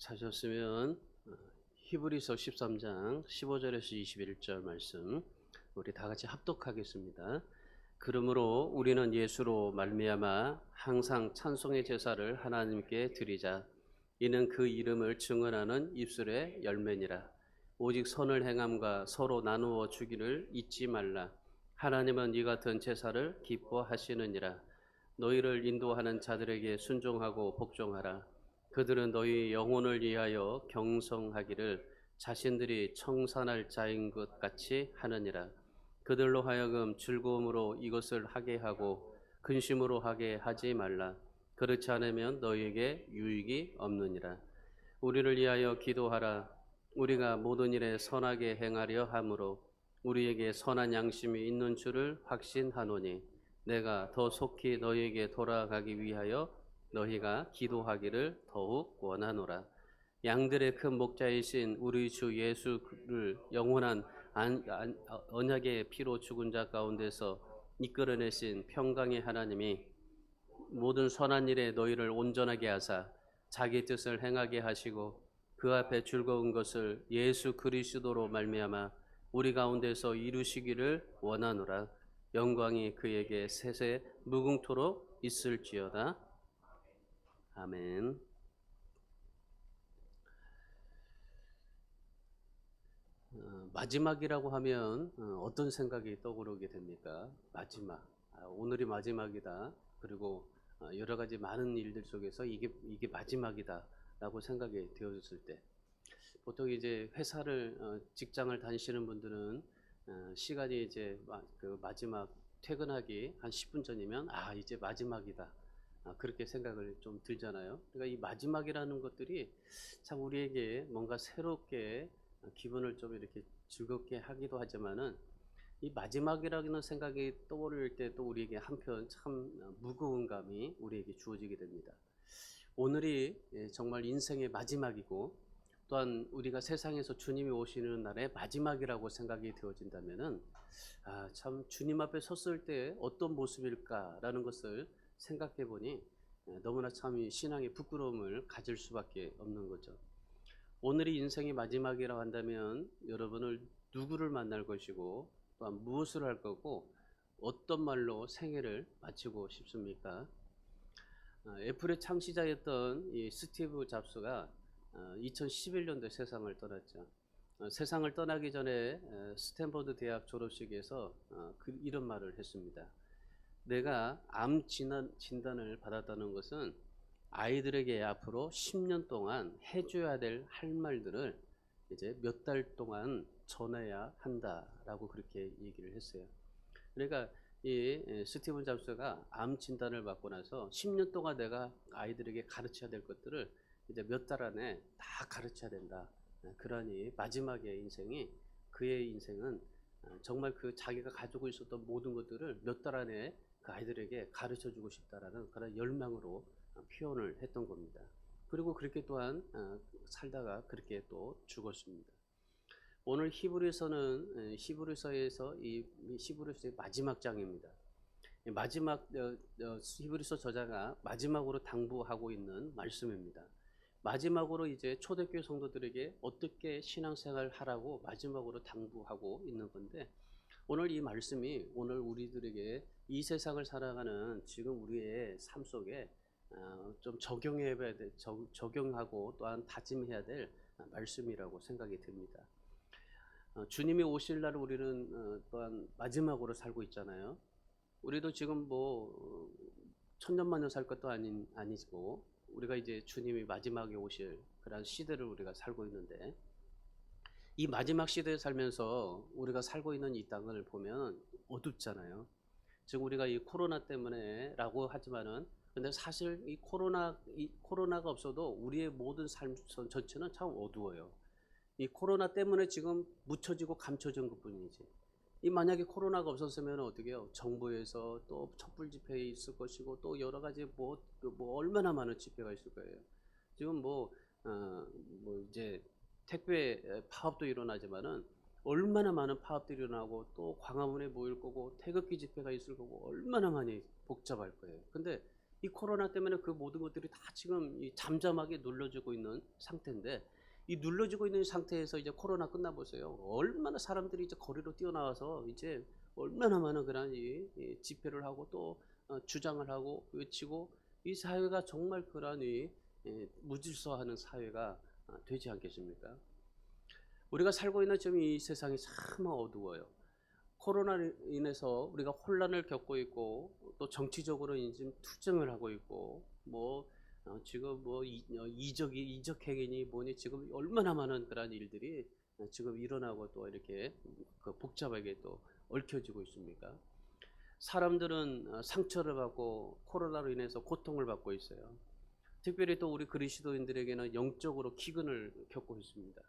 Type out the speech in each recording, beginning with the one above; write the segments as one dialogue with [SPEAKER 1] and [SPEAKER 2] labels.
[SPEAKER 1] 찾으셨으면 히브리서 13장 15절에서 21절 말씀 우리 다 같이 합독하겠습니다. 그러므로 우리는 예수로 말미암아 항상 찬송의 제사를 하나님께 드리자. 이는 그 이름을 증언하는 입술의 열매니라. 오직 선을 행함과 서로 나누어 주기를 잊지 말라. 하나님은 이 같은 제사를 기뻐하시느니라. 너희를 인도하는 자들에게 순종하고 복종하라. 그들은 너희 영혼을 위하여 경성하기를 자신들이 청산할 자인 것 같이 하느니라. 그들로 하여금 즐거움으로 이것을 하게 하고 근심으로 하게 하지 말라. 그렇지 않으면 너희에게 유익이 없느니라. 우리를 위하여 기도하라. 우리가 모든 일에 선하게 행하려 함으로 우리에게 선한 양심이 있는 줄을 확신하노니 내가 더 속히 너희에게 돌아가기 위하여 너희가 기도하기를 더욱 원하노라. 양들의 큰 목자이신 우리 주 예수를 영원한 언약의 피로 죽은 자 가운데서 이끌어내신 평강의 하나님이 모든 선한 일에 너희를 온전하게 하사 자기 뜻을 행하게 하시고 그 앞에 즐거운 것을 예수 그리스도로 말미암아 우리 가운데서 이루시기를 원하노라. 영광이 그에게 세세 무궁토록 있을지어다. 아멘. 마지막이라고 하면 어떤 생각이 떠오르게 됩니까? 마지막. 오늘이 마지막이다. 그리고 여러 가지 많은 일들 속에서 이게 마지막이다라고 생각이 되어졌을 때, 보통 이제 회사를 직장을 다니시는 분들은 시간이 이제 그 마지막 퇴근하기 한 10분 전이면 이제 마지막이다. 그렇게 생각을 좀 들잖아요. 그러니까 이 마지막이라는 것들이 참 우리에게 뭔가 새롭게 기분을 좀 이렇게 즐겁게 하기도 하지만은 이 마지막이라는 생각이 떠오를 때 또 우리에게 한편 참 무거운 감이 우리에게 주어지게 됩니다. 오늘이 정말 인생의 마지막이고 또한 우리가 세상에서 주님이 오시는 날의 마지막이라고 생각이 되어진다면은 참 주님 앞에 섰을 때 어떤 모습일까라는 것을 생각해 보니 너무나 참 신앙의 부끄러움을 가질 수밖에 없는 거죠. 오늘이 인생의 마지막이라고 한다면 여러분을 누구를 만날 것이고 또한 무엇을 할 거고 어떤 말로 생애를 마치고 싶습니까? 애플의 창시자였던 이 스티브 잡스가 2011년도에 세상을 떠났죠. 세상을 떠나기 전에 스탠퍼드 대학 졸업식에서 이런 말을 했습니다. 내가 암 진단을 받았다는 것은 아이들에게 앞으로 10년 동안 해줘야 될 할 말들을 이제 몇 달 동안 전해야 한다라고 그렇게 얘기를 했어요. 그러니까 이 스티븐 잡스가 암 진단을 받고 나서 10년 동안 내가 아이들에게 가르쳐야 될 것들을 이제 몇 달 안에 다 가르쳐야 된다. 그러니 마지막의 인생이 그의 인생은 정말 그 자기가 가지고 있었던 모든 것들을 몇 달 안에 그 아이들에게 가르쳐주고 싶다라는 그런 열망으로 표현을 했던 겁니다. 그리고 그렇게 또한 살다가 그렇게 또 죽었습니다. 오늘 히브리서는 히브리서에서 이 히브리서의 마지막 장입니다. 마지막 히브리서 저자가 마지막으로 당부하고 있는 말씀입니다. 마지막으로 이제 초대교회 성도들에게 어떻게 신앙생활 하라고 마지막으로 당부하고 있는 건데, 오늘 이 말씀이 오늘 우리들에게 이 세상을 살아가는 지금 우리의 삶 속에 좀 적용해야 될, 적용하고 또한 다짐해야 될 말씀이라고 생각이 듭니다. 주님이 오실 날 우리는 또한 마지막으로 살고 있잖아요. 우리도 지금 뭐 천년만년 살 것도 아니고 우리가 이제 주님이 마지막에 오실 그런 시대를 우리가 살고 있는데, 이 마지막 시대에 살면서 우리가 살고 있는 이 땅을 보면 어둡잖아요. 지금 우리가 이 코로나 때문에라고 하지만은 근데 사실 이 코로나가 없어도 우리의 모든 삶 전체는 참 어두워요. 이 코로나 때문에 지금 묻혀지고 감춰진 것뿐이지. 이 만약에 코로나가 없었으면 어떻게 해요? 정부에서 또 촛불 집회 있을 것이고 또 여러 가지 뭐 얼마나 많은 집회가 있을 거예요. 지금 뭐 이제 택배 파업도 일어나지만은 얼마나 많은 파업들이 일어나고 또 광화문에 모일 거고 태극기 집회가 있을 거고 얼마나 많이 복잡할 거예요. 근데 이 코로나 때문에 그 모든 것들이 다 지금 이 잠잠하게 눌러지고 있는 상태인데, 이 눌러지고 있는 상태에서 이제 코로나 끝나 보세요. 얼마나 사람들이 이제 거리로 뛰어나와서 이제 얼마나 많은 그런 이 집회를 하고 또 주장을 하고 외치고, 이 사회가 정말 그러한 무질서하는 사회가 되지 않겠습니까? 우리가 살고 있는 지금 이 세상이 참 어두워요. 코로나로 인해서 우리가 혼란을 겪고 있고, 또 정치적으로 지금 투쟁을 하고 있고, 뭐 지금 뭐 이적 행위니 뭐니 지금 얼마나 많은 그런 일들이 지금 일어나고 또 이렇게 그 복잡하게 또 얽혀지고 있습니까? 사람들은 상처를 받고 코로나로 인해서 고통을 받고 있어요. 특별히 또 우리 그리스도인들에게는 영적으로 기근을 겪고 있습니다.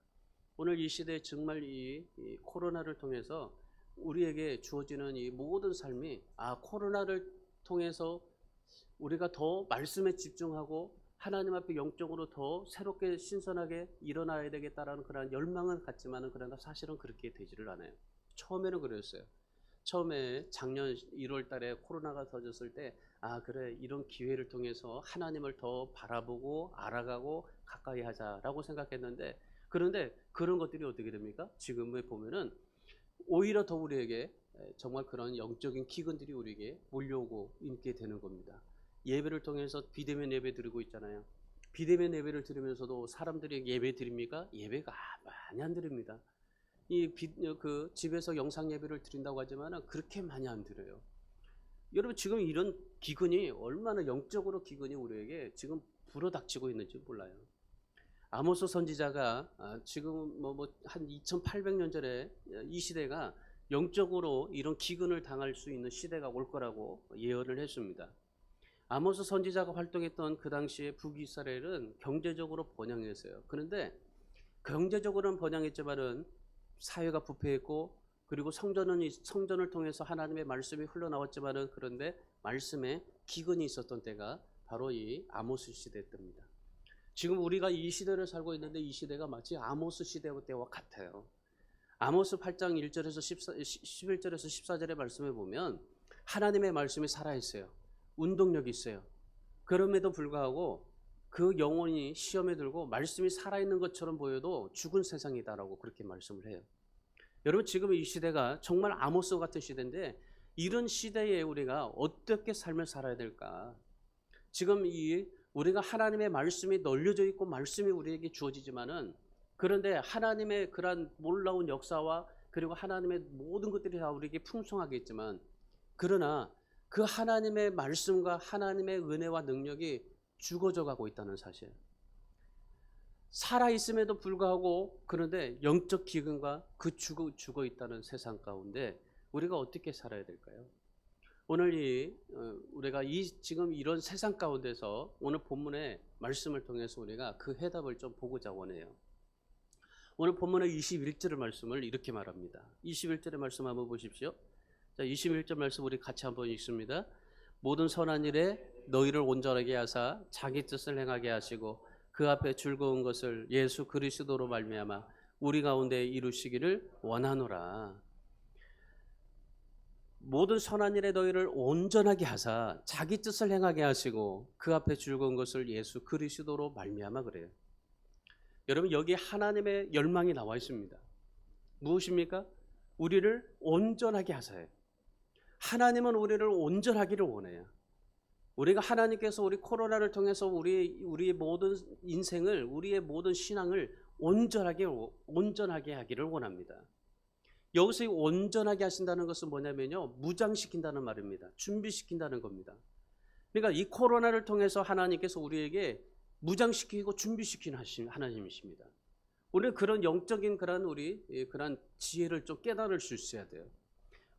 [SPEAKER 1] 오늘 이 시대에 정말 이 코로나를 통해서 우리에게 주어지는 이 모든 삶이, 코로나를 통해서 우리가 더 말씀에 집중하고 하나님 앞에 영적으로 더 새롭게 신선하게 일어나야 되겠다라는 그런 열망은 갖지만은, 그러나 사실은 그렇게 되지를 않아요. 처음에는 그랬어요. 처음에 작년 1월 달에 코로나가 터졌을 때, 그래, 이런 기회를 통해서 하나님을 더 바라보고 알아가고 가까이 하자라고 생각했는데, 그런데 그런 것들이 어떻게 됩니까? 지금에 보면은 오히려 더 우리에게 정말 그런 영적인 기근들이 우리에게 몰려오고 있게 되는 겁니다. 예배를 통해서 비대면 예배 드리고 있잖아요. 비대면 예배를 드리면서도 사람들이 예배 드립니까? 예배가 많이 안 드립니다. 그 집에서 영상 예배를 드린다고 하지만 그렇게 많이 안 드려요. 여러분, 지금 이런 기근이 얼마나 영적으로 기근이 우리에게 지금 불어닥치고 있는지 몰라요. 아모스 선지자가 지금 한 2800년 전에 이 시대가 영적으로 이런 기근을 당할 수 있는 시대가 올 거라고 예언을 했습니다. 아모스 선지자가 활동했던 그 당시에 북이스라엘은 경제적으로 번영했어요. 그런데 경제적으로는 번영했지만은 사회가 부패했고, 그리고 성전을 통해서 하나님의 말씀이 흘러나왔지만은, 그런데 말씀에 기근이 있었던 때가 바로 이 아모스 시대 때입니다. 지금 우리가 이 시대를 살고 있는데 이 시대가 마치 아모스 시대 때와 같아요. 아모스 8장 1절에서 11절에서 14절의 말씀에 보면 하나님의 말씀이 살아있어요. 운동력이 있어요. 그럼에도 불구하고 그 영혼이 시험에 들고 말씀이 살아있는 것처럼 보여도 죽은 세상이다라고 그렇게 말씀을 해요. 여러분, 지금 이 시대가 정말 아모스 같은 시대인데, 이런 시대에 우리가 어떻게 삶을 살아야 될까? 지금 우리가 하나님의 말씀이 널려져 있고 말씀이 우리에게 주어지지만은, 그런데 하나님의 그러한 놀라운 역사와 그리고 하나님의 모든 것들이 다 우리에게 풍성하게 있지만, 그러나 그 하나님의 말씀과 하나님의 은혜와 능력이 죽어져 가고 있다는 사실. 살아있음에도 불구하고 그런데 영적 기근과 그 죽어 있다는 세상 가운데 우리가 어떻게 살아야 될까요? 오늘 우리가 지금 이런 세상 가운데서 오늘 본문의 말씀을 통해서 우리가 그 해답을 좀 보고자 원해요. 오늘 본문의 21절의 말씀을 이렇게 말합니다. 21절의 말씀 한번 보십시오. 자, 21절 말씀 우리 같이 한번 읽습니다. 모든 선한 일에 너희를 온전하게 하사 자기 뜻을 행하게 하시고 그 앞에 즐거운 것을 예수 그리스도로 말미암아 우리 가운데 이루시기를 원하노라. 모든 선한 일에 너희를 온전하게 하사 자기 뜻을 행하게 하시고 그 앞에 즐거운 것을 예수 그리스도로 말미암아 그래요. 여러분, 여기 하나님의 열망이 나와 있습니다. 무엇입니까? 우리를 온전하게 하사요. 하나님은 우리를 온전하기를 원해요. 우리가 하나님께서 우리 코로나를 통해서 우리의 모든 인생을, 우리의 모든 신앙을 온전하게 하기를 원합니다. 여기서 온전하게 하신다는 것은 뭐냐면요, 무장시킨다는 말입니다. 준비시킨다는 겁니다. 그러니까 이 코로나를 통해서 하나님께서 우리에게 무장시키고 준비시키는 하나님이십니다. 우리는 그런 영적인 그런 지혜를 좀 깨달을 수 있어야 돼요.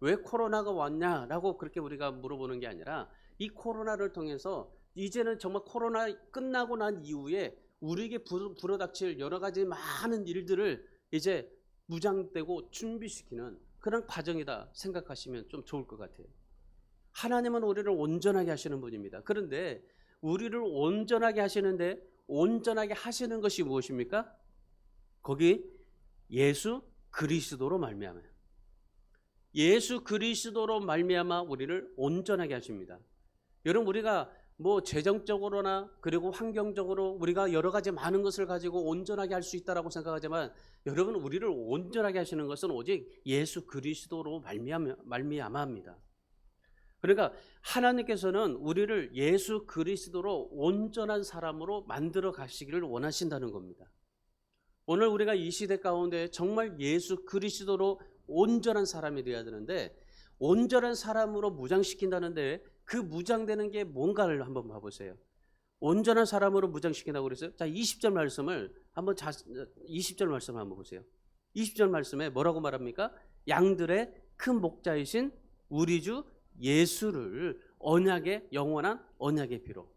[SPEAKER 1] 왜 코로나가 왔냐라고 그렇게 우리가 물어보는 게 아니라, 이 코로나를 통해서 이제는 정말 코로나 끝나고 난 이후에 우리에게 불어닥칠 여러 가지 많은 일들을 이제 무장되고 준비시키는 그런 과정이다 생각하시면 좀 좋을 것 같아요. 하나님은 우리를 온전하게 하시는 분입니다. 그런데 우리를 온전하게 하시는데 온전하게 하시는 것이 무엇입니까? 거기 예수 그리스도로 말미암아요. 예수 그리스도로 말미암아 우리를 온전하게 하십니다. 여러분, 우리가 뭐 재정적으로나 그리고 환경적으로 우리가 여러 가지 많은 것을 가지고 온전하게 할 수 있다라고 생각하지만, 여러분, 우리를 온전하게 하시는 것은 오직 예수 그리스도로 말미암아입니다. 그러니까 하나님께서는 우리를 예수 그리스도로 온전한 사람으로 만들어 가시기를 원하신다는 겁니다. 오늘 우리가 이 시대 가운데 정말 예수 그리스도로 온전한 사람이 되어야 되는데, 온전한 사람으로 무장시킨다는데 그 무장되는 게 뭔가를 한번 봐보세요. 온전한 사람으로 무장시킨다고 그랬어요. 자, 20절 말씀을 한번 20절 말씀을 한번 보세요. 20절 말씀에 뭐라고 말합니까? 양들의 큰 목자이신 우리 주 예수를 언약의 영원한 언약의 피로.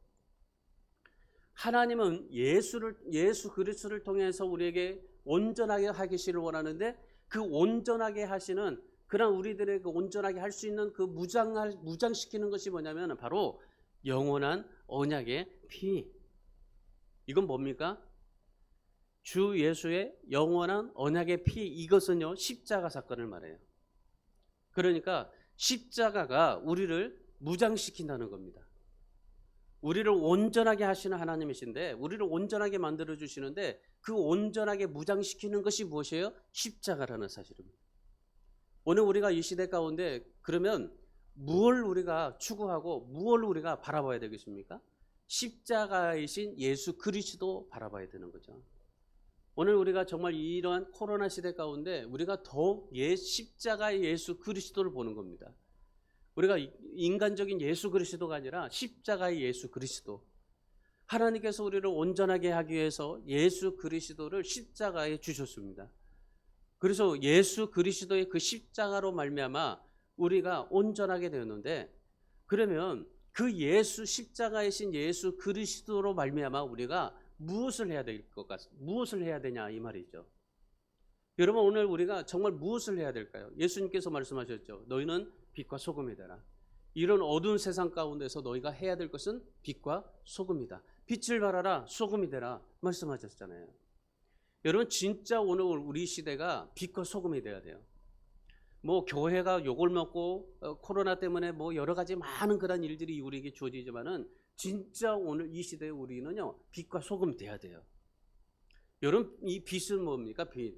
[SPEAKER 1] 하나님은 예수 그리스도를 통해서 우리에게 온전하게 하기를 원하는데, 그 온전하게 하시는, 그런 우리들의 그 온전하게 할 수 있는 그 무장시키는 것이 뭐냐면 바로 영원한 언약의 피. 이건 뭡니까? 주 예수의 영원한 언약의 피. 이것은요, 십자가 사건을 말해요. 그러니까 십자가가 우리를 무장시킨다는 겁니다. 우리를 온전하게 하시는 하나님이신데, 우리를 온전하게 만들어 주시는데, 그 온전하게 무장시키는 것이 무엇이에요? 십자가라는 사실입니다. 오늘 우리가 이 시대 가운데 그러면 무엇을 우리가 추구하고 무엇을 우리가 바라봐야 되겠습니까? 십자가이신 예수 그리스도 바라봐야 되는 거죠. 오늘 우리가 정말 이러한 코로나 시대 가운데 우리가 더욱 십자가의 예수 그리스도를 보는 겁니다. 우리가 인간적인 예수 그리스도가 아니라 십자가의 예수 그리스도. 하나님께서 우리를 온전하게 하기 위해서 예수 그리스도를 십자가에 주셨습니다. 그래서 예수 그리스도의 그 십자가로 말미암아 우리가 온전하게 되었는데, 그러면 그 십자가이신 예수 그리스도로 말미암아 우리가 무엇을 해야 될 것 같습니다. 무엇을 해야 되냐 이 말이죠. 여러분, 오늘 우리가 정말 무엇을 해야 될까요? 예수님께서 말씀하셨죠. 너희는 빛과 소금이 되라. 이런 어두운 세상 가운데서 너희가 해야 될 것은 빛과 소금이다. 빛을 발하라, 소금이 되라 말씀하셨잖아요. 여러분, 진짜 오늘 우리 시대가 빛과 소금이 돼야 돼요. 뭐 교회가 욕을 먹고 코로나 때문에 뭐 여러 가지 많은 그런 일들이 우리에게 주어지지만은, 진짜 오늘 이 시대에 우리는요, 빛과 소금이 돼야 돼요. 여러분, 이 빛은 뭡니까? 빛.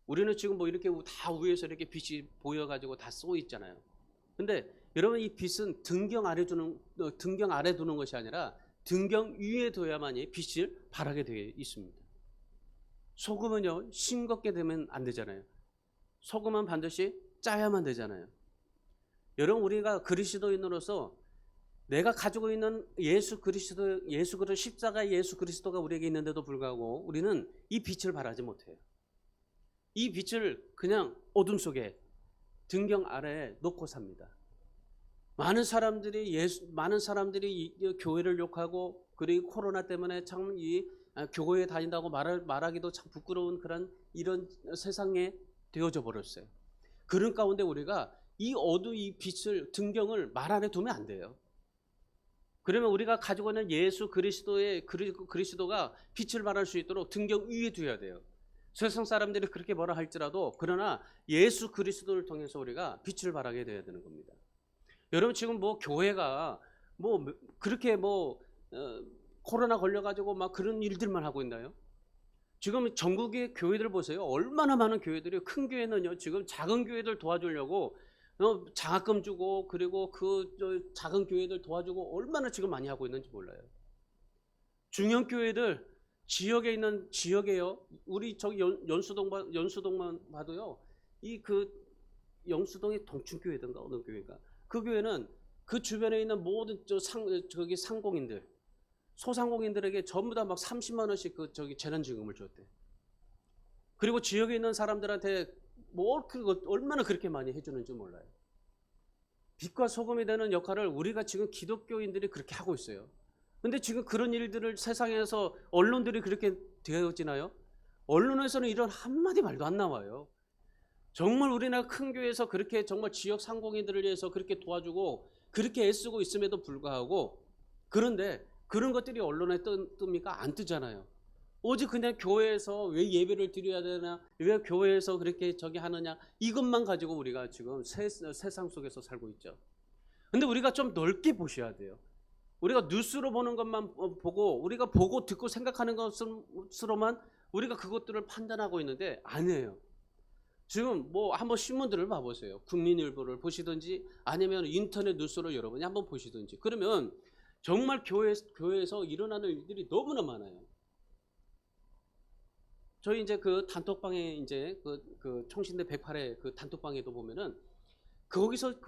[SPEAKER 1] 우리는 지금 뭐 이렇게 다 위에서 이렇게 빛이 보여가지고 다 쏘 있잖아요. 근데 여러분, 이 빛은 등경 아래 두는 것이 아니라 등경 위에 둬야만이 빛을 발하게 되어 있습니다. 소금은요, 싱겁게 되면 안 되잖아요. 소금은 반드시 짜야만 되잖아요. 여러분, 우리가 그리스도인으로서 내가 가지고 있는 예수 그리스도 십자가 예수 그리스도가 우리에게 있는데도 불구하고 우리는 이 빛을 발하지 못해요. 이 빛을 그냥 어둠 속에 등경 아래에 놓고 삽니다. 많은 사람들이 이 교회를 욕하고, 그리고 코로나 때문에 참 이 교회에 다닌다고 말하기도 참 부끄러운 그런 이런 세상에 되어져 버렸어요. 그런 가운데 우리가 이 빛을, 등경을 말 안에 두면 안 돼요. 그러면 우리가 가지고 있는 예수 그리스도가 빛을 발할 수 있도록 등경 위에 두어야 돼요. 세상 사람들이 그렇게 뭐라 할지라도, 그러나 예수 그리스도를 통해서 우리가 빛을 발하게 되어야 되는 겁니다. 여러분, 지금 뭐 교회가 뭐 그렇게 코로나 걸려가지고 막 그런 일들만 하고 있나요? 지금 전국의 교회들 보세요. 얼마나 많은 교회들이, 큰 교회는요, 지금 작은 교회들 도와주려고 장학금 주고, 그리고 작은 교회들 도와주고 얼마나 지금 많이 하고 있는지 몰라요. 중형 교회들, 지역에요. 우리 저기 연수동만 봐도요. 연수동이 동춘교회든가 어느 교회가, 그 교회는 그 주변에 있는 모든 상공인들, 소상공인들에게 전부 다 막 30만 원씩 재난지원금을 줬대. 그리고 지역에 있는 사람들한테 얼마나 그렇게 많이 해주는지 몰라요. 빛과 소금이 되는 역할을 우리가 지금 기독교인들이 그렇게 하고 있어요. 근데 지금 그런 일들을 세상에서 언론들이 그렇게 되어지나요? 언론에서는 이런 한마디 말도 안 나와요. 정말 우리나라 큰 교회에서 그렇게 정말 지역 상공인들을 위해서 그렇게 도와주고 그렇게 애쓰고 있음에도 불구하고, 그런데 그런 것들이 언론에 뜹니까? 안 뜨잖아요. 오직 그냥 교회에서 왜 예배를 드려야 되나, 왜 교회에서 그렇게 하느냐, 이것만 가지고 우리가 지금 세상 속에서 살고 있죠. 근데 우리가 좀 넓게 보셔야 돼요. 우리가 뉴스로 보는 것만 보고 우리가 보고 듣고 생각하는 것으로만 우리가 그것들을 판단하고 있는데 아니에요. 지금 뭐 한번 신문들을 봐보세요. 국민일보를 보시든지 아니면 인터넷 뉴스를 여러분이 한번 보시든지 그러면 정말 교회에서 일어나는 일들이 너무나 많아요. 저희 이제 그 단톡방에 이제 그 총신대 108회 그 단톡방에도 보면은 거기서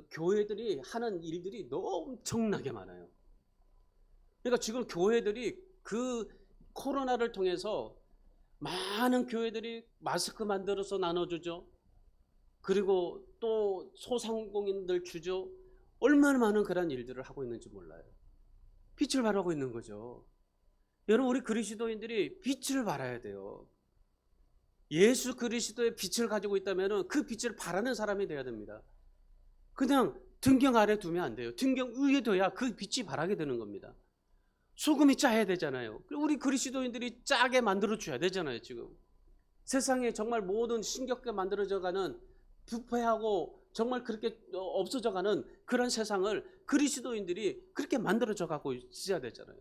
[SPEAKER 1] 교회들이 하는 일들이 너무 엄청나게 많아요. 그러니까 지금 교회들이 그 코로나를 통해서 많은 교회들이 마스크 만들어서 나눠주죠. 그리고 또 소상공인들 주죠. 얼마나 많은 그런 일들을 하고 있는지 몰라요. 빛을 발하고 있는 거죠. 여러분 우리 그리스도인들이 빛을 발해야 돼요. 예수 그리스도의 빛을 가지고 있다면 그 빛을 발하는 사람이 돼야 됩니다. 그냥 등경 아래 두면 안 돼요. 등경 위에 둬야 그 빛이 발하게 되는 겁니다. 소금이 짜야 되잖아요. 우리 그리스도인들이 짜게 만들어줘야 되잖아요. 지금 세상에 정말 모든 신겹게 만들어져가는 부패하고 정말 그렇게 없어져가는 그런 세상을 그리스도인들이 그렇게 만들어져 가고 있어야 되잖아요.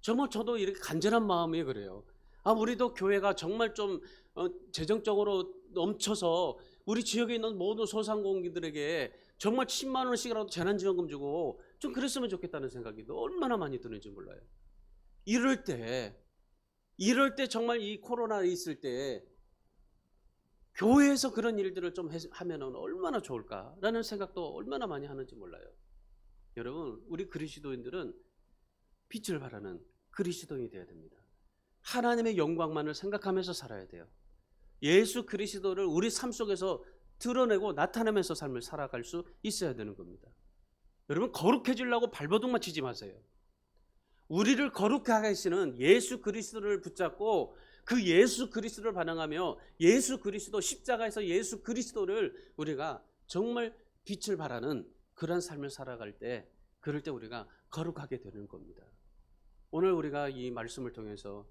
[SPEAKER 1] 정말 저도 이렇게 간절한 마음이 그래요. 우리도 교회가 정말 좀 재정적으로 넘쳐서 우리 지역에 있는 모든 소상공인들에게 정말 10만 원씩이라도 재난지원금 주고 좀 그랬으면 좋겠다는 생각이 얼마나 많이 드는지 몰라요. 이럴 때 정말 이 코로나 있을 때 교회에서 그런 일들을 좀 하면 얼마나 좋을까라는 생각도 얼마나 많이 하는지 몰라요. 여러분 우리 그리스도인들은 빛을 발하는 그리스도인이 되어야 됩니다. 하나님의 영광만을 생각하면서 살아야 돼요. 예수 그리스도를 우리 삶 속에서 드러내고 나타내면서 삶을 살아갈 수 있어야 되는 겁니다. 여러분 거룩해지려고 발버둥만 치지 마세요. 우리를 거룩하게 하시는 예수 그리스도를 붙잡고 그 예수 그리스도를 반응하며 예수 그리스도 십자가에서 예수 그리스도를 우리가 정말 빛을 발하는 그런 삶을 살아갈 때 그럴 때 우리가 거룩하게 되는 겁니다. 오늘 우리가 이 말씀을 통해서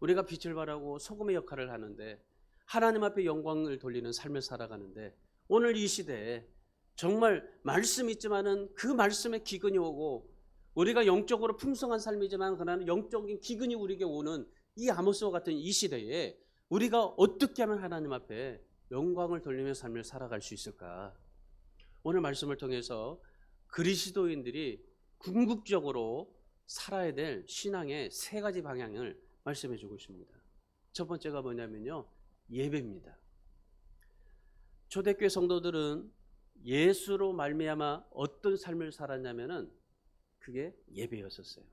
[SPEAKER 1] 우리가 빛을 발하고 소금의 역할을 하는데 하나님 앞에 영광을 돌리는 삶을 살아가는데 오늘 이 시대에 정말 말씀이 있지만은 그 말씀에 기근이 오고 우리가 영적으로 풍성한 삶이지만 그러나 영적인 기근이 우리에게 오는 이 아모스와 같은 이 시대에 우리가 어떻게 하면 하나님 앞에 영광을 돌리며 삶을 살아갈 수 있을까? 오늘 말씀을 통해서 그리스도인들이 궁극적으로 살아야 될 신앙의 세 가지 방향을 말씀해 주고 있습니다. 첫 번째가 뭐냐면요, 예배입니다. 초대교회 성도들은 예수로 말미암아 어떤 삶을 살았냐면은 그게 예배였었어요.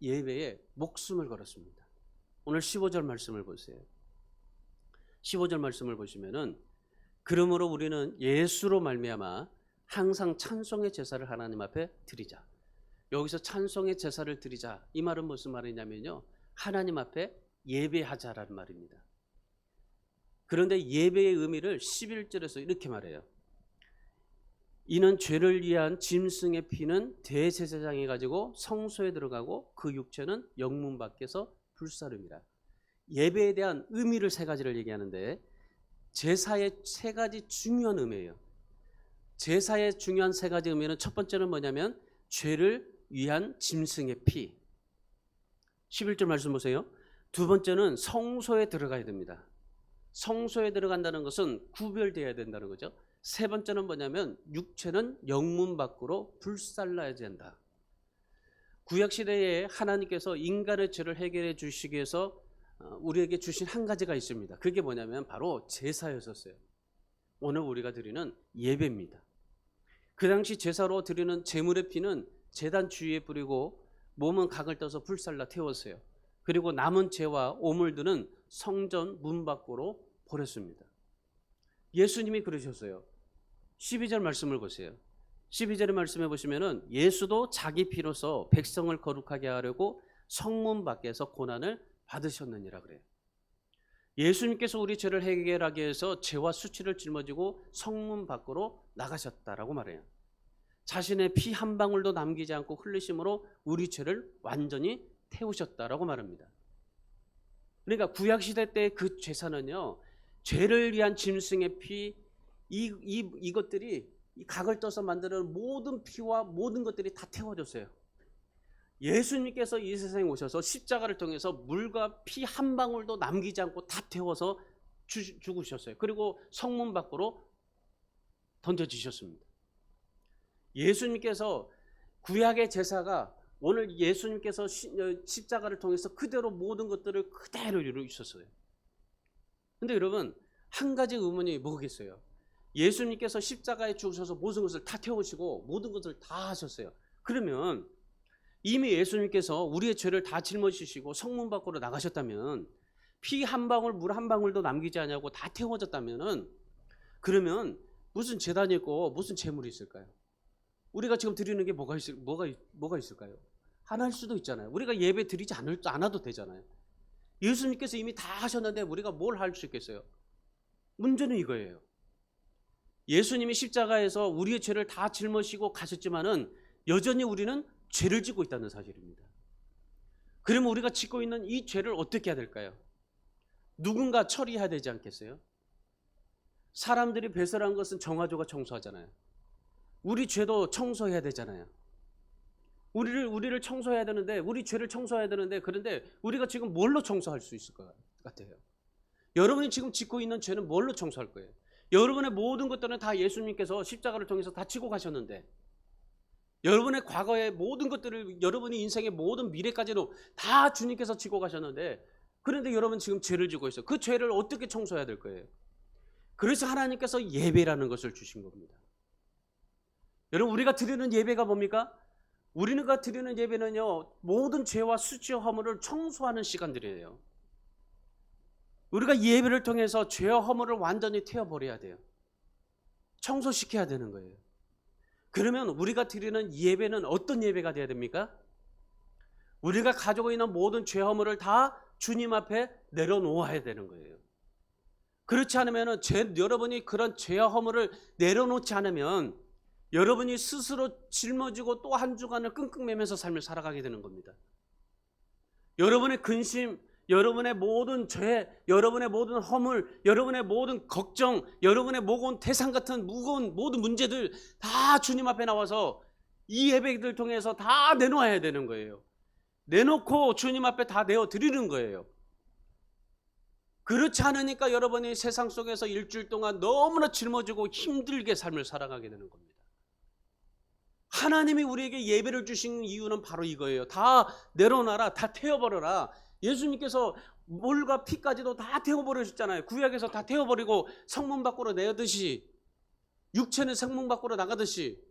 [SPEAKER 1] 예배에 목숨을 걸었습니다. 오늘 15절 말씀을 보세요. 15절 말씀을 보시면은 그러므로 우리는 예수로 말미암아 항상 찬송의 제사를 하나님 앞에 드리자. 여기서 찬송의 제사를 드리자. 이 말은 무슨 말이냐면요, 하나님 앞에 예배하자라는 말입니다. 그런데 예배의 의미를 11절에서 이렇게 말해요. 이는 죄를 위한 짐승의 피는 대제사장이 가지고 성소에 들어가고 그 육체는 영문 밖에서 불사름이라. 예배에 대한 의미를 세 가지를 얘기하는데 제사의 세 가지 중요한 의미예요. 제사의 중요한 세 가지 의미는 첫 번째는 뭐냐면 죄를 위한 짐승의 피. 11절 말씀 보세요. 두 번째는 성소에 들어가야 됩니다. 성소에 들어간다는 것은 구별되어야 된다는 거죠. 세 번째는 뭐냐면 육체는 영문 밖으로 불살라야 된다. 구약시대에 하나님께서 인간의 죄를 해결해 주시기 위해서 우리에게 주신 한 가지가 있습니다. 그게 뭐냐면 바로 제사였었어요. 오늘 우리가 드리는 예배입니다. 그 당시 제사로 드리는 제물의 피는 제단 주위에 뿌리고 몸은 각을 떠서 불살라 태웠어요. 그리고 남은 죄와 오물들은 성전 문 밖으로 버렸습니다. 예수님이 그러셨어요. 12절 말씀을 보세요. 12절의 말씀에 보시면은 예수도 자기 피로서 백성을 거룩하게 하려고 성문 밖에서 고난을 받으셨느니라 그래요. 예수님께서 우리 죄를 해결하기 위해서 죄와 수치를 짊어지고 성문 밖으로 나가셨다라고 말해요. 자신의 피 한 방울도 남기지 않고 흘리심으로 우리 죄를 완전히 태우셨다라고 말합니다. 그러니까 구약시대 때 그 제사는요, 죄를 위한 짐승의 피, 이것들이 이 각을 떠서 만드는 모든 피와 모든 것들이 다 태워졌어요. 예수님께서 이 세상에 오셔서 십자가를 통해서 물과 피 한 방울도 남기지 않고 다 태워서 죽으셨어요. 그리고 성문 밖으로 던져지셨습니다. 예수님께서 구약의 제사가 오늘 예수님께서 십자가를 통해서 그대로 모든 것들을 그대로 이루셨어요. 근데 여러분, 한 가지 의문이 뭐겠어요? 예수님께서 십자가에 죽으셔서 모든 것을 다 태우시고 모든 것을 다 하셨어요. 그러면 이미 예수님께서 우리의 죄를 다 짊어지시고 성문 밖으로 나가셨다면, 피 한 방울 물 한 방울도 남기지 않냐고 다 태워졌다면은, 그러면 무슨 제단이 있고 무슨 제물이 있을까요? 우리가 지금 드리는 게 뭐가 있을까요? 하나일 수도 있잖아요. 우리가 예배 드리지 않아도 되잖아요. 예수님께서 이미 다 하셨는데 우리가 뭘 할 수 있겠어요? 문제는 이거예요. 예수님이 십자가에서 우리의 죄를 다 짊어지고 가셨지만은 여전히 우리는 죄를 짓고 있다는 사실입니다. 그러면 우리가 짓고 있는 이 죄를 어떻게 해야 될까요? 누군가 처리해야 되지 않겠어요? 사람들이 배설한 것은 정화조가 청소하잖아요. 우리 죄도 청소해야 되잖아요. 우리를 청소해야 되는데, 우리 죄를 청소해야 되는데, 그런데 우리가 지금 뭘로 청소할 수 있을 것 같아요? 여러분이 지금 짓고 있는 죄는 뭘로 청소할 거예요? 여러분의 모든 것들은 다 예수님께서 십자가를 통해서 다 지고 가셨는데, 여러분의 과거의 모든 것들을, 여러분의 인생의 모든 미래까지도 다 주님께서 지고 가셨는데, 그런데 여러분 지금 죄를 지고 있어요. 그 죄를 어떻게 청소해야 될 거예요? 그래서 하나님께서 예배라는 것을 주신 겁니다. 여러분, 우리가 드리는 예배가 뭡니까? 우리가 드리는 예배는요, 모든 죄와 수치와 허물을 청소하는 시간들이에요. 우리가 예배를 통해서 죄와 허물을 완전히 태워버려야 돼요. 청소시켜야 되는 거예요. 그러면 우리가 드리는 예배는 어떤 예배가 돼야 됩니까? 우리가 가지고 있는 모든 죄 허물을 다 주님 앞에 내려놓아야 되는 거예요. 그렇지 않으면 여러분이 그런 죄와 허물을 내려놓지 않으면 여러분이 스스로 짊어지고 또 한 주간을 끙끙 매면서 삶을 살아가게 되는 겁니다. 여러분의 근심, 여러분의 모든 죄, 여러분의 모든 허물, 여러분의 모든 걱정, 여러분의 무거운 태산 같은 무거운 모든 문제들 다 주님 앞에 나와서 이 예배를 통해서 다 내놓아야 되는 거예요. 내놓고 주님 앞에 다 내어드리는 거예요. 그렇지 않으니까 여러분이 세상 속에서 일주일 동안 너무나 짊어지고 힘들게 삶을 살아가게 되는 겁니다. 하나님이 우리에게 예배를 주신 이유는 바로 이거예요. 다 내려놔라, 다 태워버려라. 예수님께서 물과 피까지도 다 태워버리셨잖아요. 구약에서 다 태워버리고 성문 밖으로 내듯이, 육체는 성문 밖으로 나가듯이,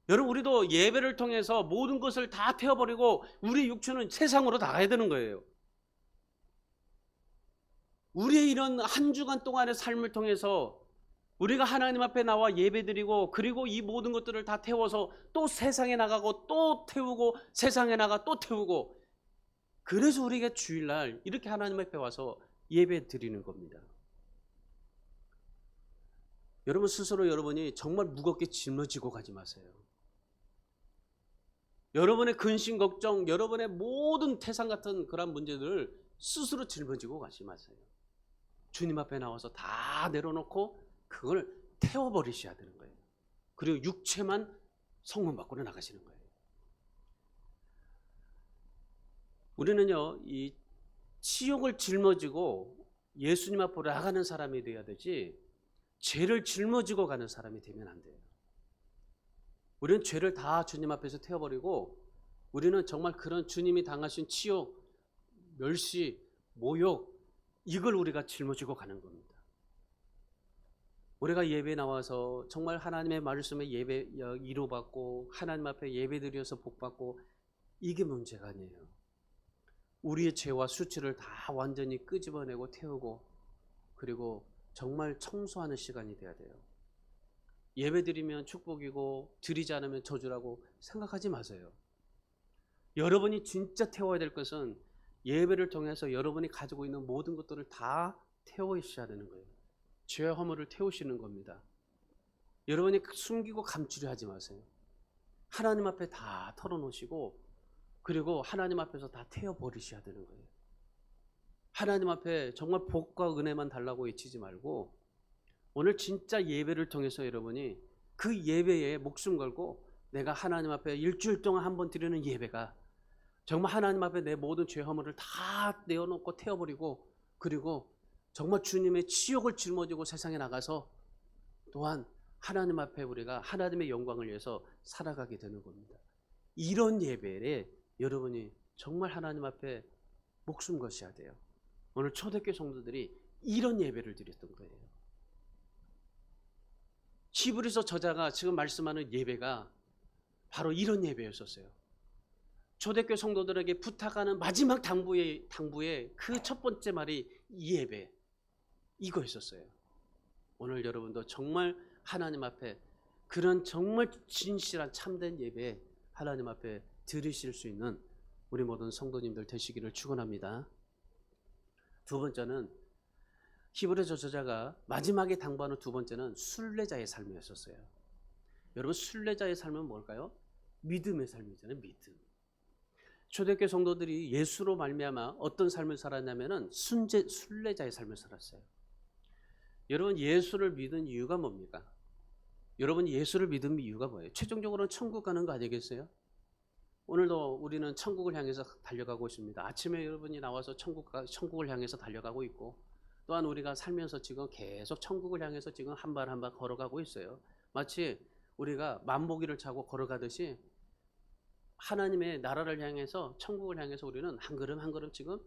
[SPEAKER 1] 여러분 우리도 예배를 통해서 모든 것을 다 태워버리고 우리 육체는 세상으로 나가야 되는 거예요. 우리의 이런 한 주간 동안의 삶을 통해서 우리가 하나님 앞에 나와 예배드리고, 그리고 이 모든 것들을 다 태워서 또 세상에 나가고 또 태우고, 세상에 나가 또 태우고, 그래서 우리가 주일날 이렇게 하나님 앞에 와서 예배 드리는 겁니다. 여러분 스스로 여러분이 정말 무겁게 짊어지고 가지 마세요. 여러분의 근심 걱정, 여러분의 모든 태산 같은 그런 문제들을 스스로 짊어지고 가지 마세요. 주님 앞에 나와서 다 내려놓고 그걸 태워버리셔야 되는 거예요. 그리고 육체만 성문 밖으로 나가시는 거예요. 우리는요, 이 치욕을 짊어지고 예수님 앞으로 나가는 사람이 되어야 되지, 죄를 짊어지고 가는 사람이 되면 안 돼요. 우리는 죄를 다 주님 앞에서 태워버리고, 우리는 정말 그런 주님이 당하신 치욕, 멸시, 모욕, 이걸 우리가 짊어지고 가는 겁니다. 우리가 예배에 나와서 정말 하나님의 말씀에 예배 이루받고 하나님 앞에 예배드려서 복받고, 이게 문제가 아니에요. 우리의 죄와 수치를 다 완전히 끄집어내고 태우고, 그리고 정말 청소하는 시간이 돼야 돼요. 예배드리면 축복이고 드리지 않으면 저주라고 생각하지 마세요. 여러분이 진짜 태워야 될 것은 예배를 통해서 여러분이 가지고 있는 모든 것들을 다 태우셔야 되는 거예요. 죄와 허물을 태우시는 겁니다. 여러분이 숨기고 감추려 하지 마세요. 하나님 앞에 다 털어놓으시고, 그리고 하나님 앞에서 다 태워버리셔야 되는 거예요. 하나님 앞에 정말 복과 은혜만 달라고 외치지 말고, 오늘 진짜 예배를 통해서 여러분이 그 예배에 목숨 걸고 내가 하나님 앞에 일주일 동안 한 번 드리는 예배가 정말 하나님 앞에 내 모든 죄 허물을 다 내어놓고 태워버리고, 그리고 정말 주님의 치욕을 짊어지고 세상에 나가서 또한 하나님 앞에 우리가 하나님의 영광을 위해서 살아가게 되는 겁니다. 이런 예배에 여러분이 정말 하나님 앞에 목숨 거셔야 돼요. 오늘 초대교회 성도들이 이런 예배를 드렸던 거예요. 히브리서 저자가 지금 말씀하는 예배가 바로 이런 예배였었어요. 초대교회 성도들에게 부탁하는 마지막 당부의 그 첫 번째 말이 이 예배, 이거였었어요. 오늘 여러분도 정말 하나님 앞에 그런 정말 진실한 참된 예배 하나님 앞에 드리실 수 있는 우리 모든 성도님들 되시기를 축원합니다. 두 번째는 히브리서 저자가 마지막에 당부하는 두 번째는 순례자의 삶이었었어요. 여러분, 순례자의 삶은 뭘까요? 믿음의 삶이잖아요. 믿음. 초대교회 성도들이 예수로 말미암아 어떤 삶을 살았냐면은 순례자의 삶을 살았어요. 여러분, 예수를 믿은 이유가 뭡니까? 여러분, 예수를 믿은 이유가 뭐예요? 최종적으로는 천국 가는 거 아니겠어요? 오늘도 우리는 천국을 향해서 달려가고 있습니다. 아침에 여러분이 나와서 천국을 향해서 달려가고 있고, 또한 우리가 살면서 지금 계속 천국을 향해서 지금 한 발 한 발 걸어가고 있어요. 마치 우리가 만보기를 차고 걸어가듯이 하나님의 나라를 향해서, 천국을 향해서 우리는 한 걸음 한 걸음 지금